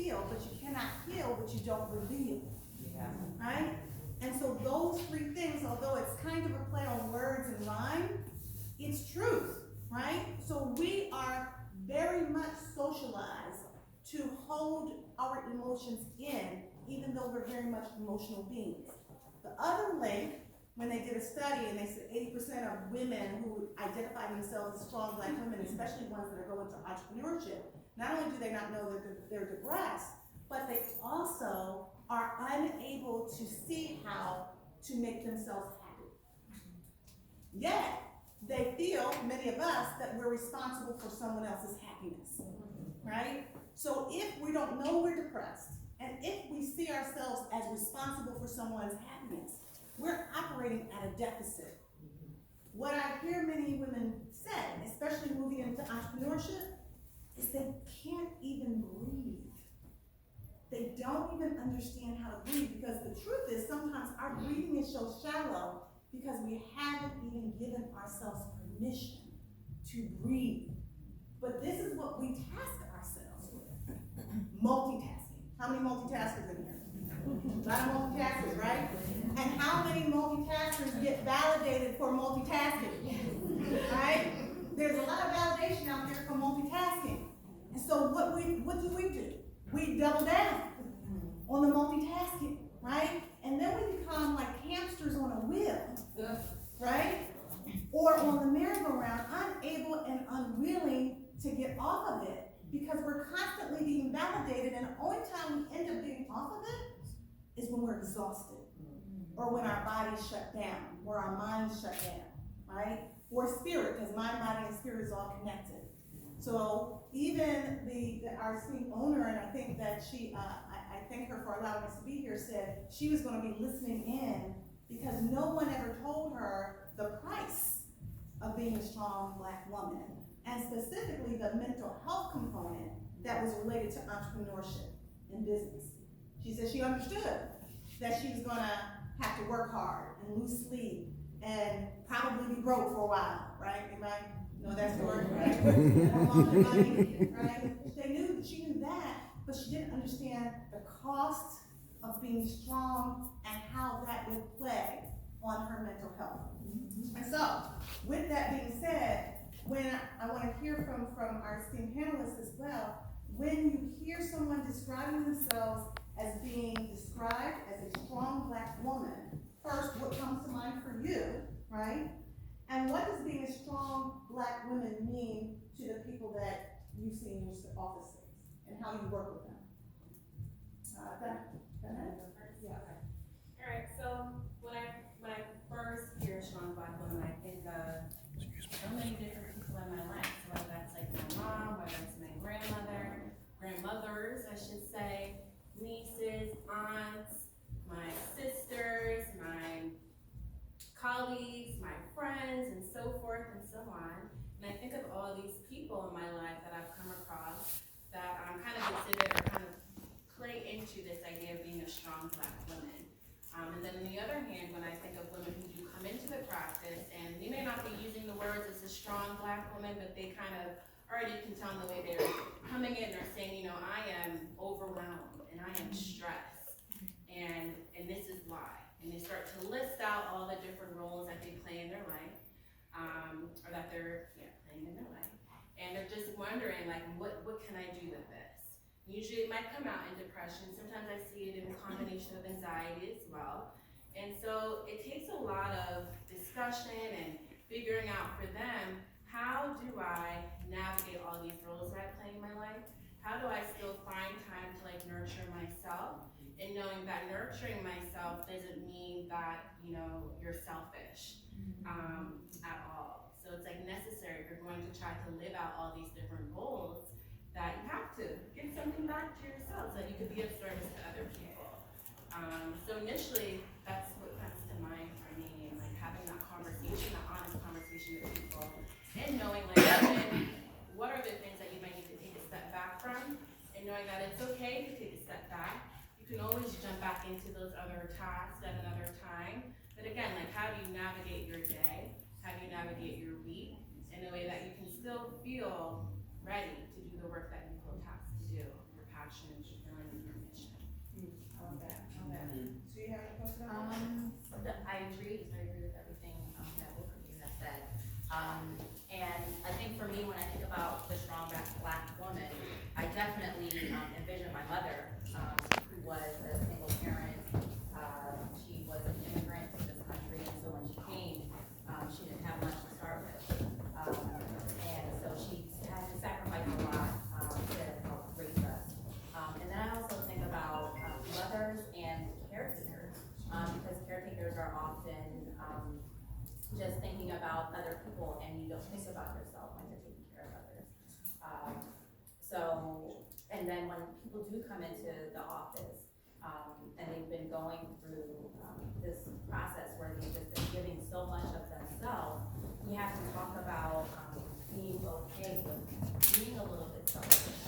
feel, but you cannot heal what you don't reveal. Yeah. Right? And so those three things, although it's kind of a play on words and rhyme, it's truth, right? So we are very much socialized to hold our emotions in, even though we're very much emotional beings. The other link, when they did a study and they said 80% of women who identify themselves as strong Black women, especially ones that are going to entrepreneurship, not only do they not know that they're depressed, but they also are unable to see how to make themselves happy. Yet, they feel, many of us, that we're responsible for someone else's happiness, right? So if we don't know we're depressed, and if we see ourselves as responsible for someone's happiness, we're operating at a deficit. What I hear many women say, especially moving into entrepreneurship, is they can't even breathe. They don't even understand how to breathe, because the truth is sometimes our breathing is so shallow because we haven't even given ourselves permission to breathe. But this is what we task ourselves with. Multitasking. How many multitaskers in here? A lot of multitaskers, right? And how many multitaskers get validated for multitasking? Right? There's a lot of validation out there for multitasking. And so what do? We double down on the multitasking, right? And then we become like hamsters on a wheel, right? Or on the merry-go-round, unable and unwilling to get off of it because we're constantly being validated, and the only time we end up getting off of it is when we're exhausted, or when our bodies shut down, or our minds shut down, right? Or spirit, because mind, body, and spirit is all connected. So even our esteemed owner, and I think that I thank her for allowing us to be here, said she was going to be listening in because no one ever told her the price of being a strong Black woman, and specifically the mental health component that was related to entrepreneurship and business. She said she understood that she was going to have to work hard and lose sleep and probably be broke for a while, right? Anybody know that story, right? Right? She knew that, but she didn't understand the cost of being strong and how that would play on her mental health. And so, with that being said, when I want to hear from our esteemed panelists as well, when you hear someone describing themselves as being described as a strong Black woman, first, what comes to mind for you, right? And what does being a strong Black woman mean to the people that you see in your offices, and how you work with them? Go ahead. Yeah. All right. So when I first hear strong Black woman, I think of so many different people in my life. So whether that's like my mom, whether it's my grandmothers, I should say, nieces, aunts, my sisters, my colleagues, my friends, and so forth and so on. And I think of all these people in my life that I've come across that kind of exhibit or kind of play into this idea of being a strong Black woman. And then on the other hand, when I think of women who do come into the practice, and they may not be using the words as a strong Black woman, but they kind of already can tell the way they're coming in, they're saying, you know, I am overwhelmed and I am stressed, and this is why. And they start to list out all the different roles that they play in their life, or that they're playing in their life. And they're just wondering, like, what can I do with this? Usually it might come out in depression. Sometimes I see it in a combination of anxiety as well. And so it takes a lot of discussion and figuring out for them, how do I navigate all these roles that I play in my life? How do I still find time to like nurture myself? And knowing that nurturing myself doesn't mean that, you know, you're selfish at all. So it's like necessary if you're going to try to live out all these different goals, that you have to give something back to yourself so that you can be of service to other people. So initially, that's what comes to mind for me, and like having that conversation, that honest conversation with people, and knowing like what are the things that you might need to take a step back from, and knowing that it's okay to take a step back. You can always jump back into those other tasks at another time. But again, like how do you navigate your day? How do you navigate your week in a way that you can still feel ready to do the work that you feel tasked to do, your passion, your definitely envision my mother, who was a single parent. She was an immigrant to this country, and so when she came, she didn't have much to start with. And so she had to sacrifice a lot to help raise us. And then I also think about mothers and caretakers, because caretakers are often just thinking about other people, and you don't think about yourself when you're taking care of others. And then when people do come into the office, and they've been going through this process where they've just been giving so much of themselves, we have to talk about being okay with being a little bit selfish